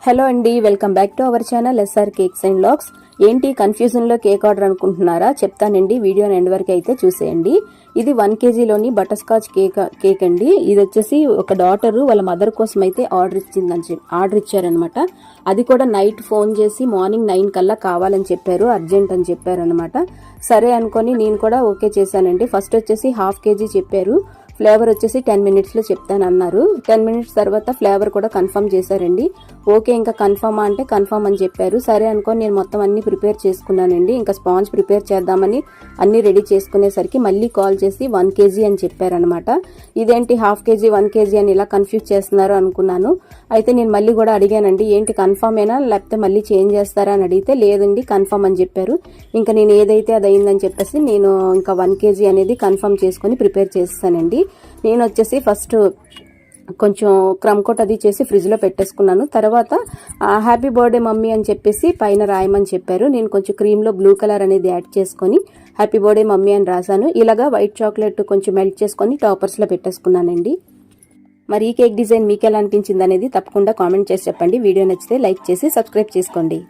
Hello అండి, welcome back to our channel SR cakes and vlogs. ఏంటి confusion లో cake order అనుకుంటున్నారా? చెప్తానండి, వీడియోని ఎండ్ వరకు అయితే చూసేయండి. ఇది 1 kgలోని బటర్ స్కాచ్ కేక్ అండి. ఇది వచ్చేసి ఒక డాటర్ వాళ్ళ మదర్ కోసం అయితే ఆర్డర్ ఇచ్చారనమాట. అది కూడా నైట్ ఫోన్ చేసి మార్నింగ్ 9 కల్లా కావాలని చెప్పారు, అర్జెంట్ అని చెప్పారు అనమాట. సరే అనుకొని నేను కూడా ఓకే చేశానండి. ఫస్ట్ వచ్చేసి 1/2 kg చెప్పారు. ఫ్లేవర్ వచ్చేసి 10 minutes లో చెప్తానన్నారు. 10 minutes తర్వాత ఫ్లేవర్ కూడా కన్ఫర్మ్ చేశారండి. ఓకే, ఇంకా కన్ఫర్మా అంటే కన్ఫర్మ్ అని చెప్పారు. సరే అనుకొని నేను మొత్తం అన్ని ప్రిపేర్ చేసుకున్నానండి. ఇంకా స్పాంజ్ ప్రిపేర్ చేద్దామని అన్ని రెడీ చేసుకునేసరికి మళ్ళీ కాల్ చేసి 1 kg అని చెప్పారనమాట. ఇదేంటి 1/2 kg 1 kg అని ఇలా కన్ఫ్యూజ్ చేస్తున్నారు అనుకున్నాను. అయితే నేను మళ్ళీ కూడా అడిగానండి, ఏంటి కన్ఫర్మేనా లేకపోతే మళ్ళీ చేంజ్ చేస్తారా అని అడిగితే లేదండి కన్ఫర్మ్ అని చెప్పారు. ఇంకా నేను ఏదైతే అది అయిందని చెప్పేసి నేను ఇంకా 1 kg అనేది కన్ఫర్మ్ చేసుకుని ప్రిపేర్ చేస్తానండి. నేను వచ్చేసి ఫస్ట్ కొంచెం క్రమ్ కోట్ అది చేసి ఫ్రిడ్జ్ లో పెట్టేసుకున్నాను. తర్వాత హ్యాపీ బర్త్డే మమ్మీ అని చెప్పేసి పైన రాయమని చెప్పారు. నేను కొంచెం క్రీమ్ లో బ్లూ కలర్ అనేది యాడ్ చేసుకొని హ్యాపీ బర్త్డే మమ్మీ అని రాశాను. ఇలాగా వైట్ చాక్లెట్ కొంచెం మెల్ట్ చేసుకొని టాపర్స్ లో పెట్టేసుకున్నానండి. మరి ఈ కేక్ డిజైన్ మీకు ఎలా అనిపించింది అనేది తప్పకుండా కామెంట్ చేసి చెప్పండి. వీడియో నచ్చితే లైక్ చేసి సబ్స్క్రైబ్ చేసుకోండి.